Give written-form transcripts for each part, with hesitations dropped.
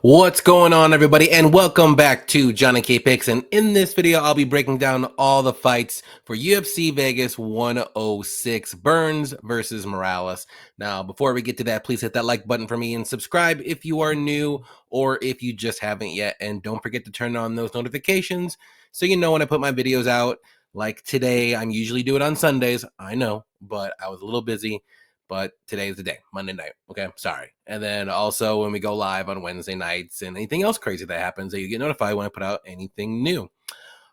What's going on, everybody, and welcome back to JohnnyKpicks. And in this video, I'll be breaking down all the fights for UFC Vegas 106, Burns versus Morales. Now, before we get to that, please hit that like button for me and subscribe if you are new or if you just haven't yet. And don't forget to turn on those notifications so you know when I put my videos out. Like today, I'm usually do it on Sundays. I know, but I was a little busy. But today is the day, Monday night. Okay, sorry. And then also when we go live on Wednesday nights and anything else crazy that happens, that you get notified when I put out anything new.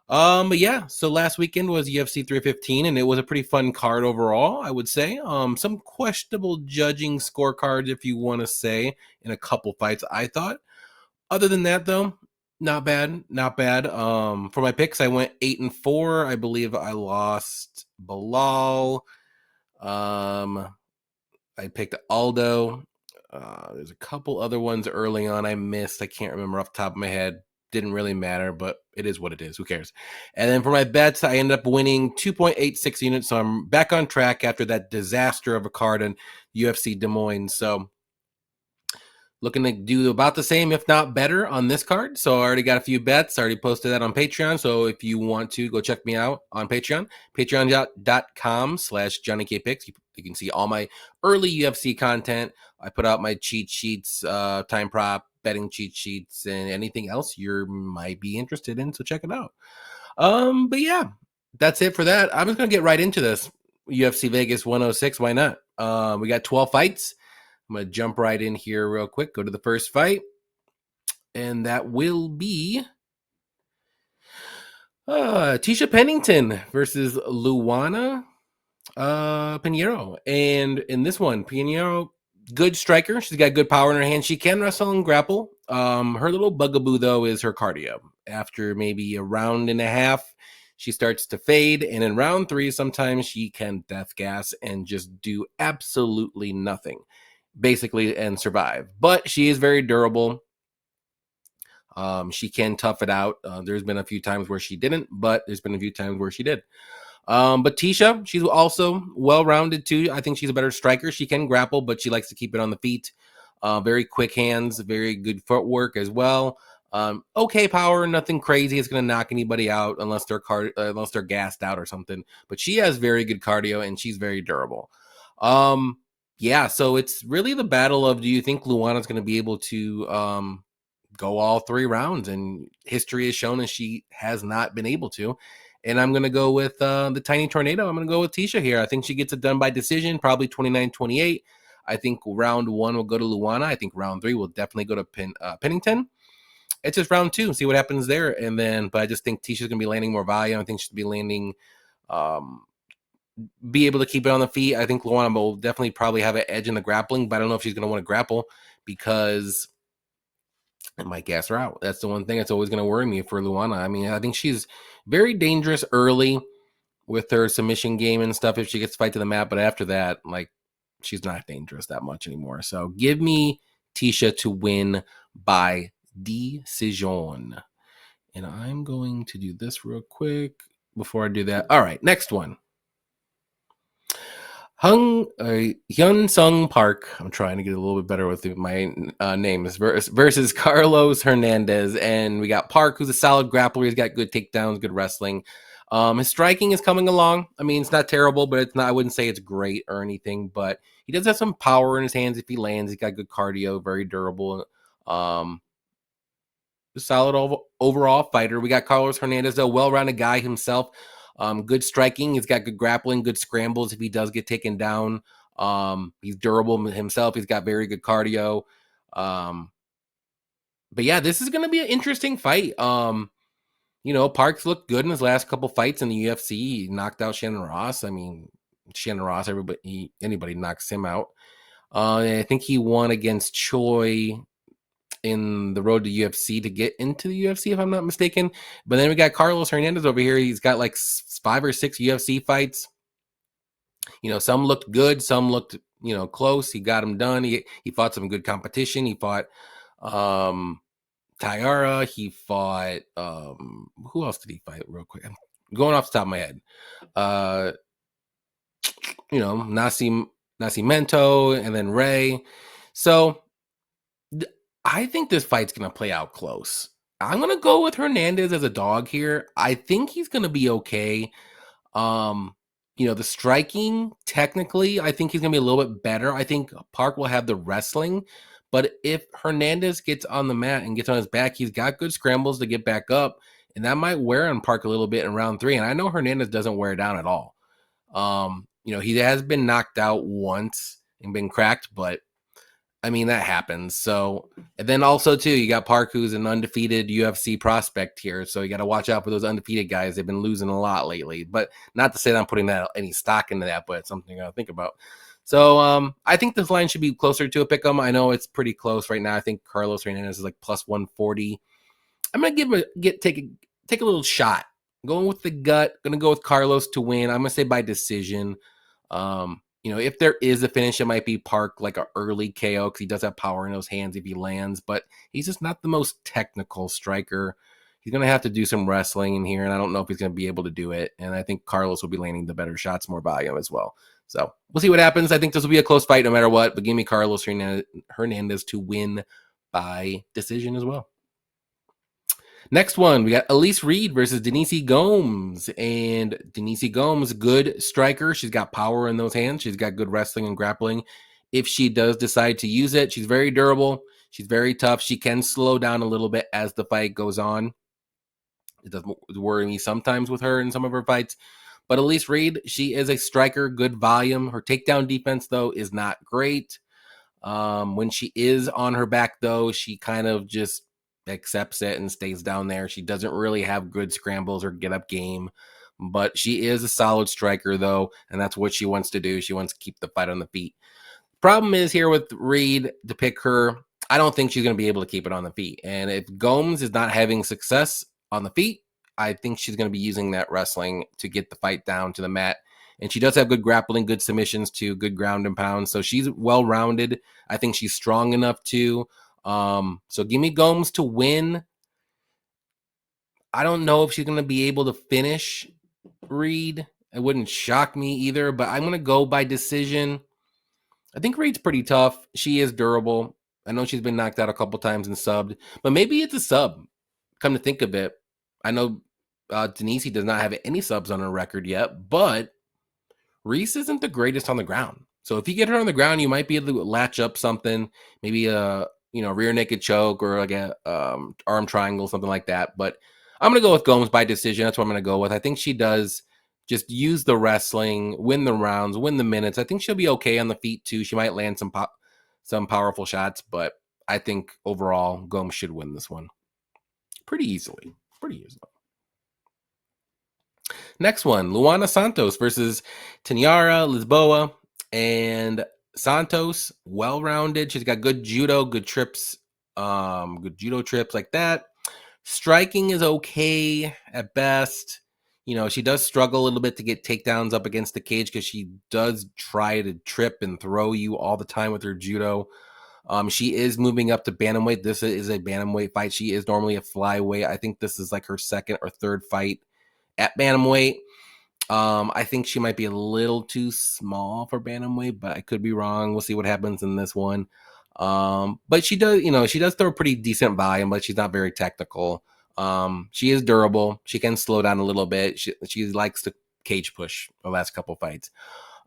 But yeah, so last weekend was UFC 315, and it was a pretty fun card overall, I would say. Some questionable judging scorecards, if you want to say, in a couple fights, I thought. Other than that, though, not bad, not bad. For my picks, I went 8-4. I believe I lost Bilal. I picked Aldo. There's a couple other ones early on I missed. I can't remember off the top of my head. Didn't really matter, but it is what it is. Who cares? And then for my bets, I ended up winning 2.86 units. So I'm back on track after that disaster of a card in UFC Des Moines. So looking to do about the same, if not better, on this card. So I already got a few bets. I already posted that on Patreon. So if you want to go check me out on Patreon, patreon.com/JohnnyKpicks. You can see all my early UFC content. I put out my cheat sheets, time prop, betting cheat sheets, and anything else you might be interested in. So check it out. But yeah, that's it for that. I'm just going to get right into this. UFC Vegas 106. Why not? We got 12 fights. I'm going to jump right in here real quick. Go to the first fight. And that will be Tisha Pennington versus Luana Pinheiro. And in this one, Pinheiro, good striker. She's got good power in her hand. She can wrestle and grapple. Her little bugaboo, though, is her cardio. After maybe a round and a half, she starts to fade. And in round 3, sometimes she can death gas and just do absolutely nothing, basically, and survive. But she is very durable. She can tough it out. There's been a few times where she didn't, but there's been a few times where she did. But Tisha, she's also well-rounded too. I think she's a better striker. She can grapple, but she likes to keep it on the feet. Very quick hands, very good footwork as well. Okay power, nothing crazy. It's going to knock anybody out unless they're gassed out or something. But she has very good cardio and she's very durable. Yeah, so it's really the battle of, do you think Luana's going to be able to go all 3 rounds? And history has shown that she has not been able to. And I'm going to go with the tiny tornado. I'm going to go with Tisha here. I think she gets it done by decision, probably 29-28. I think round 1 will go to Luana. I think round 3 will definitely go to Pennington. It's just round 2. See what happens there. And then, but I just think Tisha's going to be landing more volume. I think she'll be landing, be able to keep it on the feet. I think Luana will definitely probably have an edge in the grappling, but I don't know if she's going to want to grapple because it might gas her out. That's the one thing that's always going to worry me for Luana. I mean, I think she's very dangerous early with her submission game and stuff if she gets to fight to the mat, but after that, like, she's not dangerous that much anymore. So give me Tisha to win by decision. And I'm going to do this real quick before I do that. All right, next one. Hyun Sung Park. I'm trying to get a little bit better with my names versus Carlos Hernandez, and we got Park, who's a solid grappler. He's got good takedowns, good wrestling. His striking is coming along. I mean, it's not terrible, but it's not. I wouldn't say it's great or anything. But he does have some power in his hands if he lands. He's got good cardio, very durable. Solid overall fighter. We got Carlos Hernandez, a well-rounded guy himself. Good striking. He's got good grappling, good scrambles if he does get taken down. He's durable himself. He's got very good cardio. But yeah, this is going to be an interesting fight. Parks looked good in his last couple fights in the UFC. He knocked out Shannon Ross. I mean, Shannon Ross, anybody knocks him out. I think he won against Choi in the road to UFC to get into the UFC, if I'm not mistaken. But then we got Carlos Hernandez over here. He's got like 5 or 6 UFC fights. Some looked good, some looked, close. He got them done. He fought some good competition. He fought Tyara. He fought who else did he fight real quick? I'm going off the top of my head. Nascimento and then Ray. So I think this fight's gonna play out close. I'm gonna go with Hernandez as a dog here. I think he's gonna be okay. Um, the striking, technically, I think he's gonna be a little bit better. I think Park will have the wrestling, but if Hernandez gets on the mat and gets on his back, he's got good scrambles to get back up, and that might wear on Park a little bit in round 3. And I know Hernandez doesn't wear down at all. He has been knocked out once and been cracked, but I mean, that happens. So, and then also too, you got Park, who's an undefeated UFC prospect here. So you got to watch out for those undefeated guys. They've been losing a lot lately. But not to say that I'm putting that any stock into that, but it's something I think about. So I think this line should be closer to a pick 'em. I know it's pretty close right now. I think Carlos Hernandez is like plus 140. I'm gonna take a little shot. Going with the gut. Gonna go with Carlos to win. I'm gonna say by decision. If there is a finish, it might be Park, like an early KO, because he does have power in those hands if he lands, but he's just not the most technical striker. He's going to have to do some wrestling in here, and I don't know if he's going to be able to do it. And I think Carlos will be landing the better shots, more volume as well. So we'll see what happens. I think this will be a close fight no matter what, but give me Carlos Hernandez to win by decision as well. Next one, we got Elise Reed versus Denise Gomes. And Denise Gomes, good striker. She's got power in those hands. She's got good wrestling and grappling. If she does decide to use it, she's very durable. She's very tough. She can slow down a little bit as the fight goes on. It does worry me sometimes with her in some of her fights. But Elise Reed, she is a striker, good volume. Her takedown defense, though, is not great. When she is on her back, though, she kind of just accepts it and stays down there. She doesn't really have good scrambles or get up game, but she is a solid striker, though, and that's what she wants to do. She wants to keep the fight on the feet. Problem is here with Reed, to pick her, I don't think she's going to be able to keep it on the feet. And if Gomes is not having success on the feet, I think she's going to be using that wrestling to get the fight down to the mat. And she does have good grappling, good submissions too, good ground and pound. So she's well-rounded. I think she's strong enough too. So give me Gomes to win. I don't know if she's going to be able to finish Reed. It wouldn't shock me either, but I'm going to go by decision. I think Reed's pretty tough. She is durable. I know she's been knocked out a couple times and subbed, but maybe it's a sub. Come to think of it, I know Denise does not have any subs on her record yet, but Reese isn't the greatest on the ground. So if you get her on the ground, you might be able to latch up something, maybe a rear naked choke or like a arm triangle, something like that. But I'm going to go with Gomes by decision. That's what I'm going to go with. I think she does just use the wrestling, win the rounds, win the minutes. I think she'll be okay on the feet too. She might land some powerful shots, but I think overall Gomes should win this one pretty easily. Next one, Luana Santos versus Tanyara Lisboa. And Santos, well-rounded. She's got good judo, good trips, good judo trips like that. Striking is okay at best. She does struggle a little bit to get takedowns up against the cage because she does try to trip and throw you all the time with her judo. She is moving up to bantamweight. This is a bantamweight fight. She is normally a flyweight. I think this is like her second or third fight at bantamweight. I think she might be a little too small for bantamweight, but I could be wrong. We'll see what happens in this one. But she does throw a pretty decent volume, but she's not very technical. She is durable. She can slow down a little bit. She likes to cage push the last couple fights.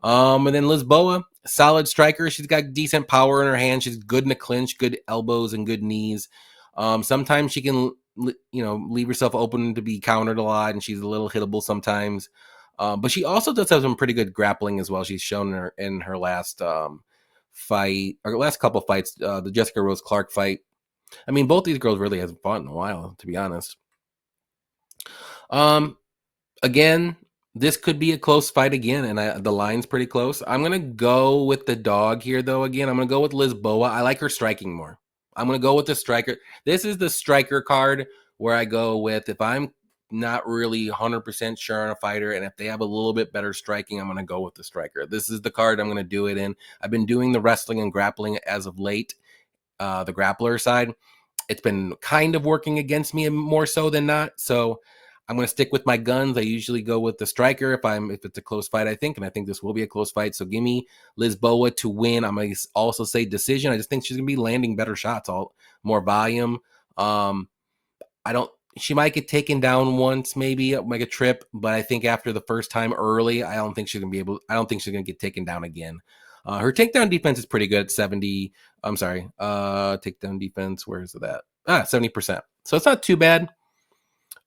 And then Lisboa, solid striker. She's got decent power in her hand. She's good in the clinch, good elbows and good knees. Sometimes she can, leave herself open to be countered a lot, and she's a little hittable sometimes. But she also does have some pretty good grappling as well. She's shown in her last fight, or last couple fights, the Jessica Rose Clark fight. I mean, both these girls really hasn't fought in a while, to be honest. Again, this could be a close fight again, and the line's pretty close. I'm going to go with the dog here, though. Again, I'm going to go with Lisboa. I like her striking more. I'm going to go with the striker. This is the striker card where I go with, if I'm not really 100% sure on a fighter, and if they have a little bit better striking, I'm going to go with the striker. This is the card I'm going to do it in. I've been doing the wrestling and grappling as of late, the grappler side. It's been kind of working against me more so than not. So I'm going to stick with my guns. I usually go with the striker if it's a close fight, I think, and I think this will be a close fight. So give me Lisboa to win. I'm going to also say decision. I just think she's going to be landing better shots, all more volume. I don't. She might get taken down once, maybe make a trip, but I think after the first time early, I don't think she's gonna be able. I don't think she's gonna get taken down again. Her takedown defense is pretty good at 70. I'm sorry, takedown defense. Where is it at? 70%. So it's not too bad.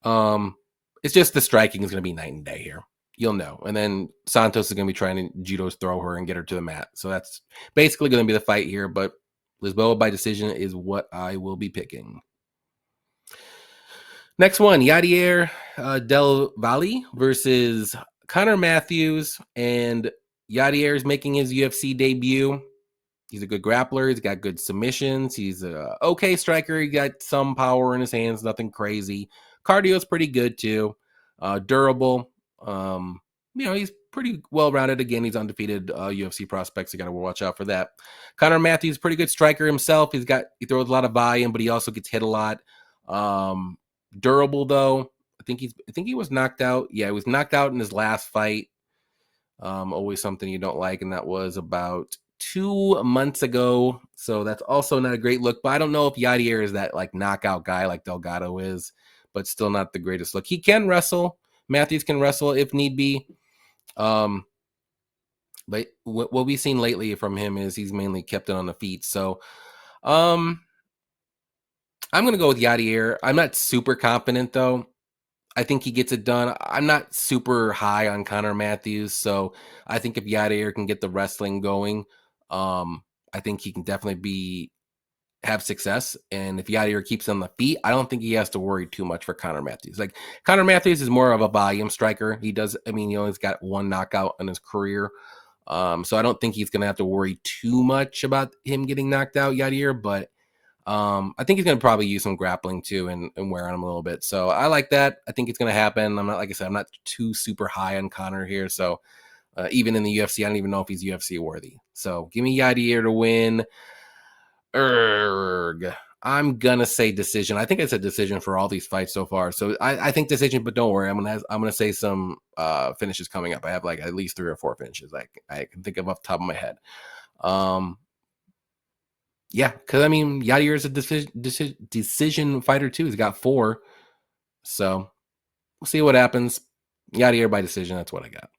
It's just the striking is gonna be night and day here. You'll know. And then Santos is gonna be trying to judo throw her and get her to the mat. So that's basically gonna be the fight here. But Lisboa by decision is what I will be picking. Next one, Yadier Del Valle versus Connor Matthews. And Yadier is making his UFC debut. He's a good grappler. He's got good submissions. He's a okay striker. He got some power in his hands, nothing crazy. Cardio's pretty good too. Durable. He's pretty well-rounded. Again, he's undefeated UFC prospects. You got to watch out for that. Connor Matthews, pretty good striker himself. He throws a lot of volume, but he also gets hit a lot. Durable though. I think he was knocked out. Yeah, he was knocked out in his last fight. Always something you don't like, and that was about 2 months ago. So that's also not a great look. But I don't know if Yadier is that like knockout guy like Delgado is, but still not the greatest look. He can wrestle. Matthews can wrestle if need be. But what we've seen lately from him is he's mainly kept it on the feet. So, I'm going to go with Yadier. I'm not super confident, though. I think he gets it done. I'm not super high on Connor Matthews, so I think if Yadier can get the wrestling going, I think he can definitely have success. And if Yadier keeps on the feet, I don't think he has to worry too much for Connor Matthews. Like, Connor Matthews is more of a volume striker. He's got one knockout in his career. So I don't think he's going to have to worry too much about him getting knocked out, Yadier, but I think he's going to probably use some grappling too and wear on him a little bit. So I like that. I think it's going to happen. I'm not, like I said, I'm not too super high on Connor here. So even in the UFC, I don't even know if he's UFC worthy. So give me Yadier to win. I'm going to say decision. I think it's a decision for all these fights so far. So I think decision, but don't worry. I'm going to say some finishes coming up. I have like at least 3 or 4 finishes I can think of off the top of my head. Yeah, because Yadier is a decision fighter too. He's got 4, so we'll see what happens. Yadier by decision. That's what I got.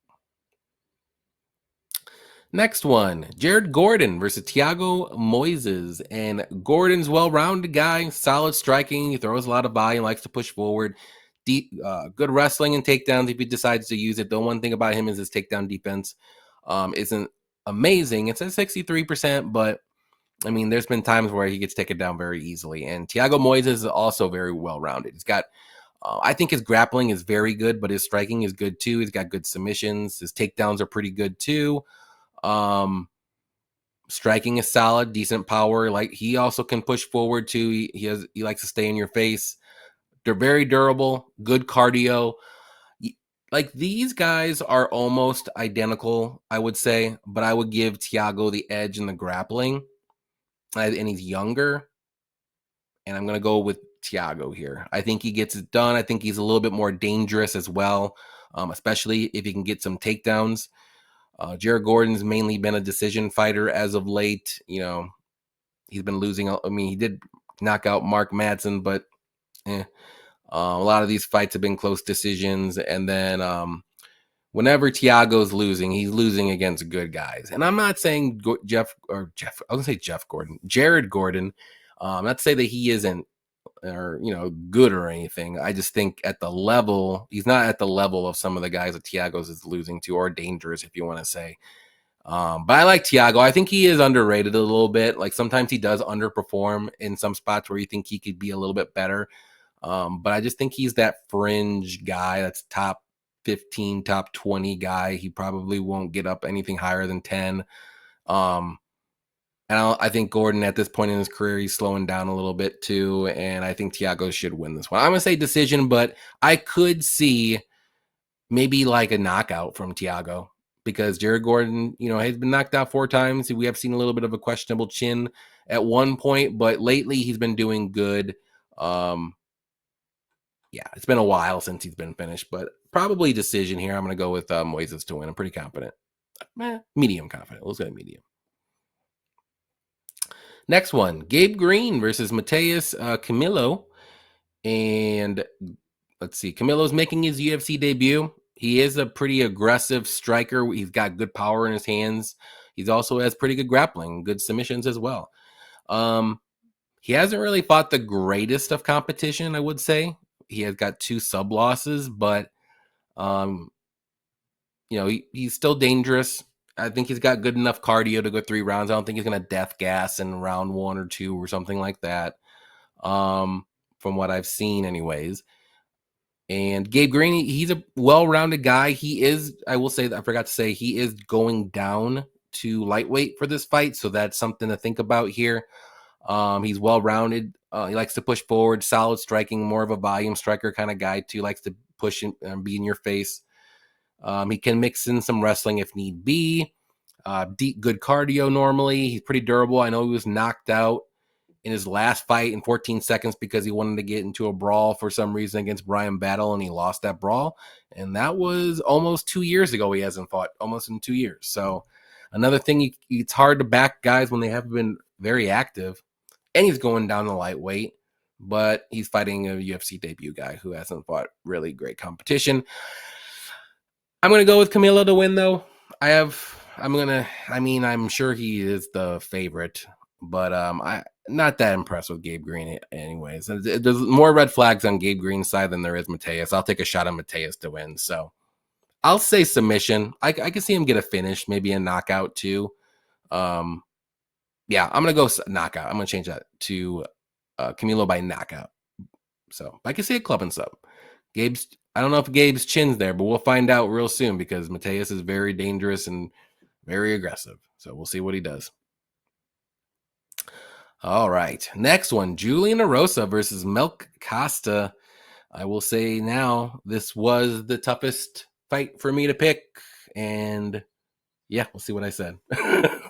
Next one, Jared Gordon versus Thiago Moises. And Gordon's well-rounded guy, solid striking. He throws a lot of volume, likes to push forward. Deep, good wrestling and takedowns if he decides to use it. The one thing about him is his takedown defense isn't amazing. It's at 63%, but there's been times where he gets taken down very easily. And Thiago Moises is also very well-rounded. He's got, I think his grappling is very good, but his striking is good too. He's got good submissions. His takedowns are pretty good too. Striking is solid, decent power. Like, he also can push forward too. He likes to stay in your face. They're very durable, good cardio. Like, these guys are almost identical, I would say, but I would give Thiago the edge in the grappling. And he's younger, and I'm going to go with Thiago here. I think he gets it done. I think he's a little bit more dangerous as well, especially if he can get some takedowns. Jared Gordon's mainly been a decision fighter as of late. He's been losing. He did knock out Mark Madsen, but a lot of these fights have been close decisions. And then whenever Thiago's losing, he's losing against good guys. And I'm not saying Jared Gordon. Not to say that he isn't good or anything. I just think at the level, he's not at the level of some of the guys that Thiago's is losing to, or dangerous, if you want to say. But I like Thiago. I think he is underrated a little bit. Like, sometimes he does underperform in some spots where you think he could be a little bit better. But I just think he's that fringe guy that's top 15, top 20 guy. He probably won't get up anything higher than 10. And I think Gordon, at this point in his career, he's slowing down a little bit too. And I think Thiago should win this one. I'm going to say decision, but I could see maybe like a knockout from Thiago, because Jared Gordon, has been knocked out 4 times. We have seen a little bit of a questionable chin at one point, but lately he's been doing good. Yeah, it's been a while since he's been finished, but probably decision here. I'm going to go with Moises to win. I'm pretty confident. Medium confident. Let's go medium. Next one, Gabe Green versus Mateus Camilo. And let's see, Camilo's making his UFC debut. He is a pretty aggressive striker. He's got good power in his hands. He also has pretty good grappling, good submissions as well. He hasn't really fought the greatest of competition, I would say. He has got 2 sub losses, but he's still dangerous. I think he's got good enough cardio to go 3 rounds. I don't think he's going to death gas in round 1 or 2 or something like that. From what I've seen anyways. And Gabe Green, he's a well-rounded guy. He is, I will say that I forgot to say, he is going down to lightweight for this fight. So that's something to think about here. He's well-rounded. He likes to push forward, solid striking, more of a volume striker kind of guy too. Likes to push and be in your face. He can mix in some wrestling if need be. Good cardio normally. He's pretty durable. I know he was knocked out in his last fight in 14 seconds because he wanted to get into a brawl for some reason against Brian Battle, and he lost that brawl. And that was almost 2 years ago. He hasn't fought almost in 2 years. So another thing, it's hard to back guys when they haven't been very active. And he's going down to lightweight, but he's fighting a UFC debut guy who hasn't fought really great competition. I'm going to go with Camilo to win, though. I'm sure he is the favorite, but I'm not that impressed with Gabe Green anyways. There's more red flags on Gabe Green's side than there is Mateus. I'll take a shot on Mateus to win. So I'll say submission. I can see him get a finish, maybe a knockout too. Yeah, I'm going to go knockout. I'm going to change that to Camilo by knockout. So I can see a club and sub. I don't know if Gabe's chin's there, but we'll find out real soon because Mateus is very dangerous and very aggressive. So we'll see what he does. All right. Next one, Julian Erosa versus Milk Costa. I will say now, this was the toughest fight for me to pick. And yeah, we'll see what I said.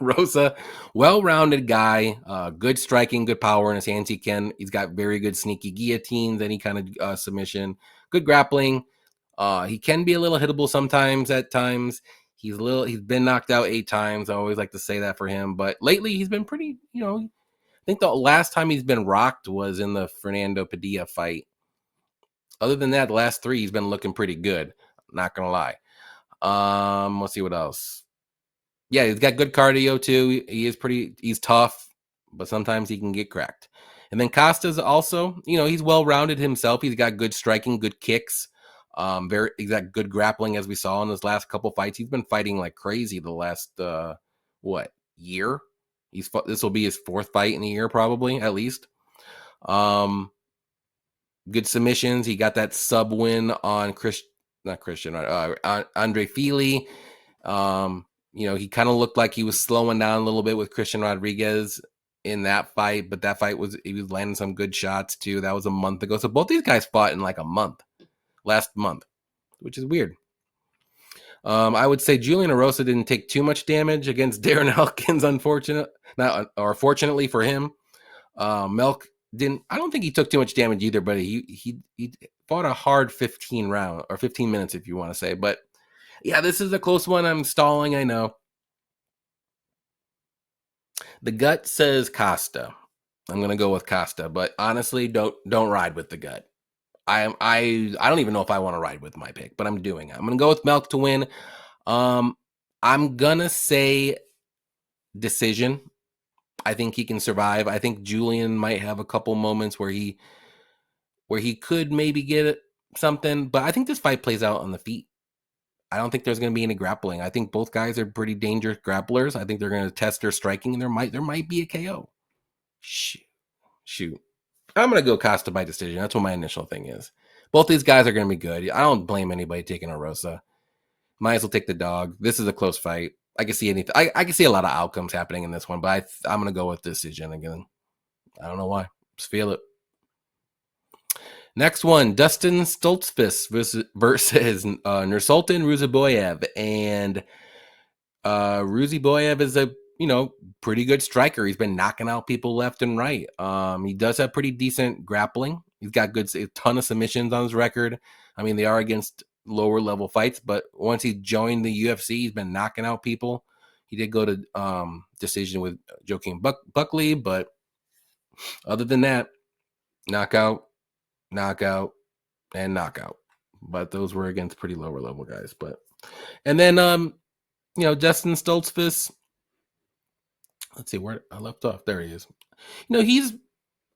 Rosa, well-rounded guy, good striking, good power in his hands. He's got very good sneaky guillotines, any kind of submission, good grappling. He can be a little hittable sometimes at times. He's been knocked out 8 times. I always like to say that for him, but lately he's been pretty, I think the last time he's been rocked was in the Fernando Padilla fight. Other than that, the last 3 he's been looking pretty good. Not gonna lie. Let's see what else. Yeah, he's got good cardio too. He's tough, but sometimes he can get cracked. And then Costa's also, he's well-rounded himself. He's got good striking, good kicks. He's got good grappling, as we saw in his last couple fights. He's been fighting like crazy the last year. This will be his 4th fight in a year, probably at least. Good submissions. He got that sub win on Andre Fili. He kind of looked like he was slowing down a little bit with Christian Rodriguez in that fight, but that fight he was landing some good shots too. That was a month ago. So both these guys fought in like last month, which is weird. I would say Julian Erosa didn't take too much damage against Darren Elkins, fortunately for him. Melk didn't. I don't think he took too much damage either, but he fought a hard 15 minutes, if you want to say. But yeah, this is a close one. I'm stalling, I know. The gut says Costa. I'm gonna go with Costa, but honestly, don't ride with the gut. I don't even know if I want to ride with my pick, but I'm doing it. I'm gonna go with Melk to win. I'm gonna say decision. I think he can survive. I think Julian might have a couple moments where he could maybe get something, but I think this fight plays out on the feet. I don't think there's going to be any grappling. I think both guys are pretty dangerous grapplers. I think they're going to test their striking, and there might be a KO. Shoot. I'm going to go Costa by decision. That's what my initial thing is. Both these guys are going to be good. I don't blame anybody taking Erosa. Might as well take the dog. This is a close fight. I can see anything. I can see a lot of outcomes happening in this one, but I'm going to go with decision again. I don't know why. Just feel it. Next one, Dustin Stoltzfus versus Nursultan Ruziboev. And Ruziboev is a pretty good striker. He's been knocking out people left and right. He does have pretty decent grappling. He's got a ton of submissions on his record. I mean, they are against lower level fights, but once he joined the UFC, he's been knocking out people. He did go to decision with Joaquin Buckley, but other than that, knockout, and knockout. But those were against pretty lower level guys. And then Justin Stoltzfus. Let's see where I left off. There he is.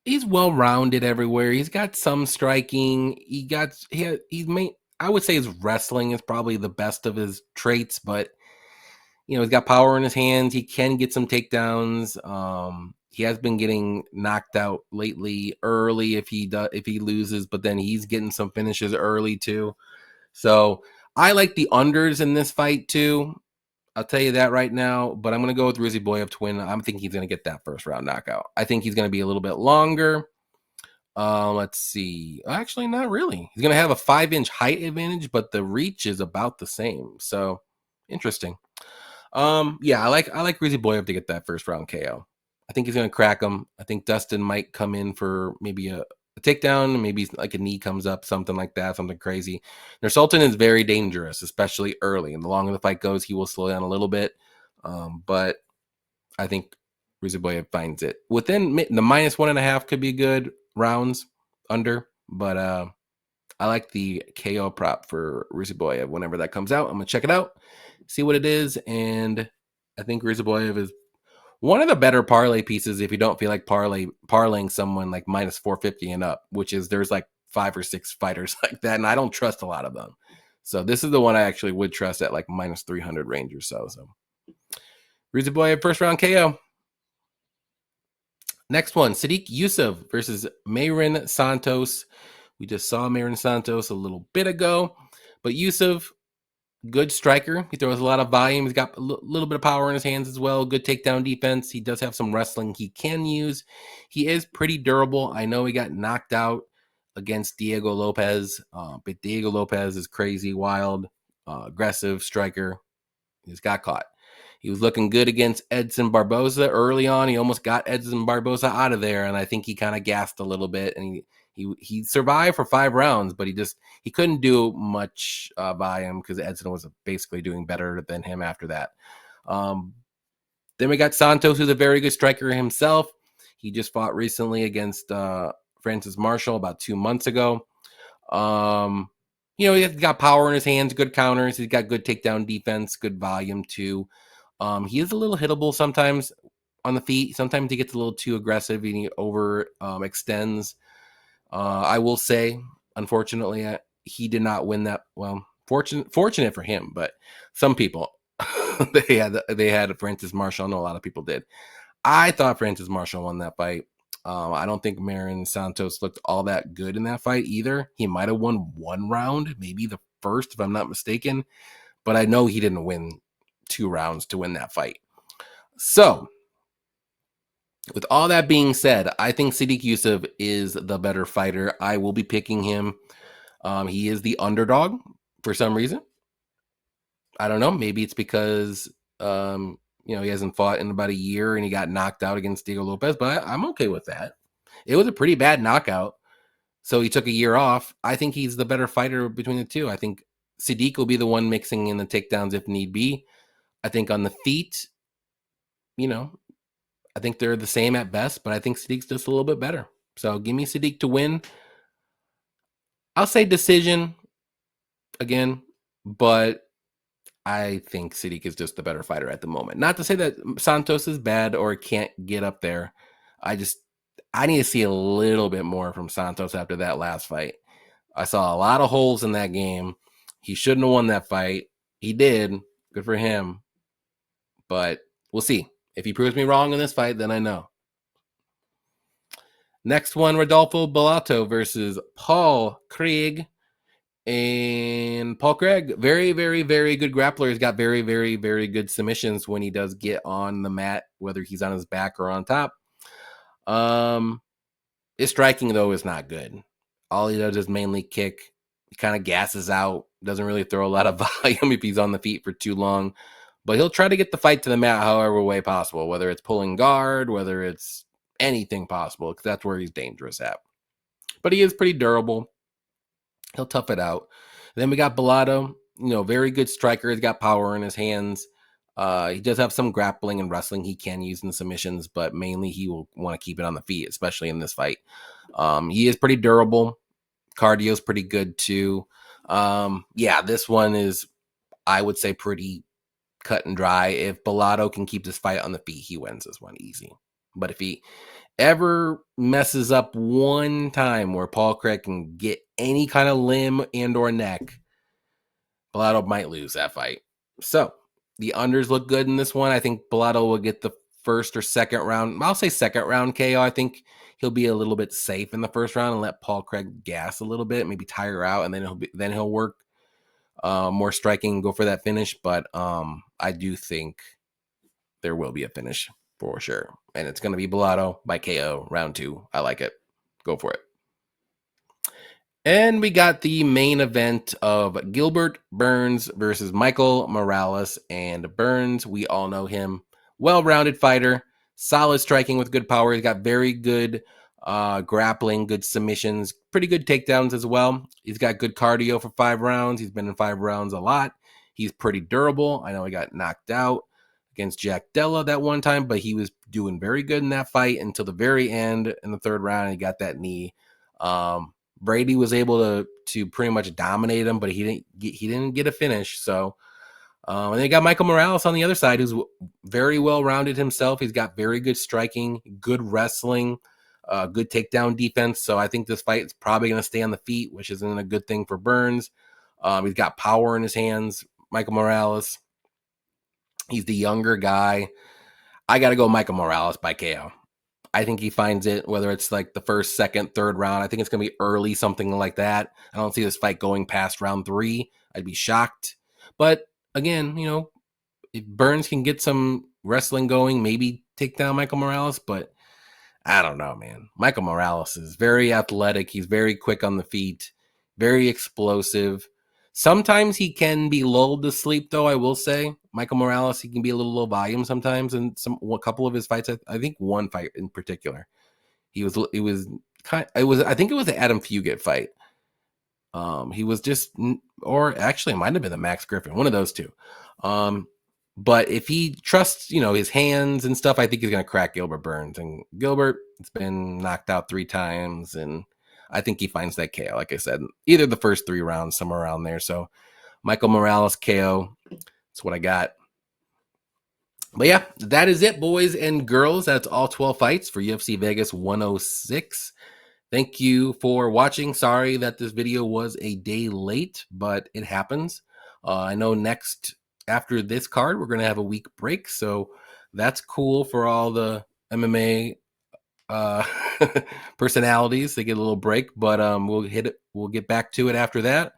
He's well rounded everywhere. He's got some striking. I would say his wrestling is probably the best of his traits, but he's got power in his hands. He can get some takedowns. He has been getting knocked out lately early if he loses, but then he's getting some finishes early too. So I like the unders in this fight too. I'll tell you that right now, but I'm going to go with Ruziboev to win. I'm thinking he's going to get that first round knockout. I think he's going to be a little bit longer. Let's see. Actually, not really. He's going to have a 5-inch height advantage, but the reach is about the same. So interesting. Yeah, I like Ruziboev to get that first round KO. I think he's going to crack him. I think Dustin might come in for maybe a takedown, maybe like a knee comes up, something like that, something crazy. Sultan is very dangerous, especially early. And the longer the fight goes, he will slow down a little bit. But I think Ruziboev finds it. Within the -1.5 could be good rounds under, but I like the KO prop for Ruziboev whenever that comes out. I'm going to check it out, see what it is, and I think Ruziboev is one of the better parlay pieces if you don't feel like parlaying someone like -450 and up, which is there's like 5 or 6 fighters like that, and I don't trust a lot of them. So this is the one I actually would trust at like -300 range or so. So Ruziboev first round KO. Next one, Sadiq Yusuff versus Mayrin Santos. We just saw Mayrin Santos a little bit ago, but Yusuff, good striker. He throws a lot of volume. He's got a little bit of power in his hands as well. Good takedown defense. He does have some wrestling he can use. He is pretty durable. I know he got knocked out against Diego Lopez, but Diego Lopez is crazy, wild, aggressive striker. He just got caught. He was looking good against Edson Barboza early on. He almost got Edson Barboza out of there, and I think he kind of gassed a little bit, and he survived for 5 rounds, but he couldn't do much by him because Edson was basically doing better than him after that. Then we got Santos, who's a very good striker himself. He just fought recently against Francis Marshall about 2 months ago. He's got power in his hands, good counters. He's got good takedown defense, good volume too. He is a little hittable sometimes on the feet. Sometimes he gets a little too aggressive and he extends. I will say, unfortunately, he did not win that. Well, fortunate for him, but some people they had Francis Marshall. I know a lot of people did. I thought Francis Marshall won that fight. I don't think Mayrin Santos looked all that good in that fight either. He might have won 1 round, maybe the first, if I'm not mistaken, but I know he didn't win 2 rounds to win that fight. So, with all that being said, I think Sadiq Yusuff is the better fighter. I will be picking him. He is the underdog for some reason. I don't know. Maybe it's because he hasn't fought in about a year and he got knocked out against Diego Lopez, but I'm okay with that. It was a pretty bad knockout, so he took a year off. I think he's the better fighter between the two. I think Sadiq will be the one mixing in the takedowns if need be. I think on the feet, I think they're the same at best, but I think Sadiq's just a little bit better. So give me Sadiq to win. I'll say decision again, but I think Sadiq is just the better fighter at the moment. Not to say that Santos is bad or can't get up there. I need to see a little bit more from Santos after that last fight. I saw a lot of holes in that game. He shouldn't have won that fight. He did. Good for him. But we'll see. If he proves me wrong in this fight, then I know. Next one, Rodolfo Bellato versus Paul Craig. And Paul Craig, very, very, very good grappler. He's got very, very, very good submissions when he does get on the mat, whether he's on his back or on top. His striking, though, is not good. All he does is mainly kick. He kind of gasses out. Doesn't really throw a lot of volume if he's on the feet for too long. But he'll try to get the fight to the mat however way possible, whether it's pulling guard, whether it's anything possible, because that's where he's dangerous at. but he is pretty durable. He'll tough it out. Then we got Bellato, very good striker. He's got power in his hands. He does have some grappling and wrestling he can use in submissions, but mainly he will want to keep it on the feet, especially in this fight. He is pretty durable. Cardio's pretty good too. This one is, I would say, pretty cut and dry. If Bellato can keep this fight on the feet, he wins this one easy. But if he ever messes up one time where Paul Craig can get any kind of limb and or neck, Bellato might lose that fight. So the unders look good in this one. I think Bellato will get the first or second round. I'll say second round KO. I think he'll be a little bit safe in the first round and let Paul Craig gas a little bit, maybe tire out, and then he'll work more striking and go for that finish. But I do think there will be a finish for sure. And it's going to be Bellato by KO round 2. I like it. Go for it. And we got the main event of Gilbert Burns versus Michael Morales. And Burns, we all know him. Well-rounded fighter. Solid striking with good power. He's got very good grappling, good submissions, pretty good takedowns as well. He's got good cardio for 5 rounds. He's been in 5 rounds a lot. He's pretty durable. I know he got knocked out against Jack Della that one time, but he was doing very good in that fight until the very end in the 3rd round. He got that knee. Brady was able to pretty much dominate him, but he didn't get a finish. So, and then you got Michael Morales on the other side, who's very well rounded himself. He's got very good striking, good wrestling, good takedown defense. So I think this fight is probably going to stay on the feet, which isn't a good thing for Burns. He's got power in his hands, Michael Morales. He's the younger guy. I got to go Michael Morales by KO. I think he finds it, whether it's like the 1st, 2nd, 3rd round. I think it's going to be early, something like that. I don't see this fight going past round 3. I'd be shocked. But again, if Burns can get some wrestling going, maybe take down Michael Morales. But I don't know, man. Michael Morales is very athletic. He's very quick on the feet, very explosive. Sometimes he can be lulled to sleep, though, I will say. Michael Morales, he can be a little low volume sometimes in a couple of his fights. I think one fight in particular. I think it was the Adam Fugit fight. He was just, or actually it might have been the Max Griffin, one of those two. But if he trusts, his hands and stuff, I think he's going to crack Gilbert Burns. And Gilbert has been knocked out 3 times, and I think he finds that KO, like I said, either the first 3 rounds, somewhere around there. So Michael Morales KO, that's what I got. But yeah, that is it, boys and girls. That's all 12 fights for UFC Vegas 106. Thank you for watching. Sorry that this video was a day late, but it happens. I know after this card, we're going to have a week break. So that's cool for all the MMA personalities. They get a little break, but we'll get back to it after that.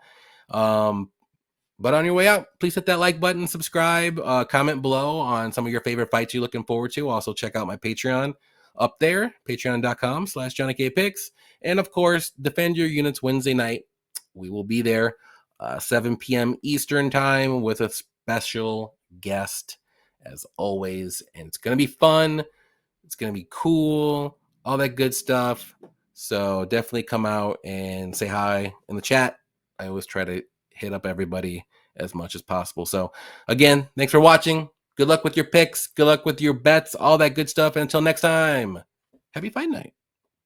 But on your way out, please hit that like button, subscribe, comment below on some of your favorite fights you're looking forward to. Also check out my Patreon up there, patreon.com/JohnnyKpicks. And of course, Defend Your Units Wednesday night. We will be there 7 p.m. Eastern time with a special guest as always. And it's going to be fun. It's going to be cool. All that good stuff. So definitely come out and say hi in the chat. I always try to hit up everybody as much as possible. So again, thanks for watching. Good luck with your picks. Good luck with your bets. All that good stuff. And until next time, happy fight night.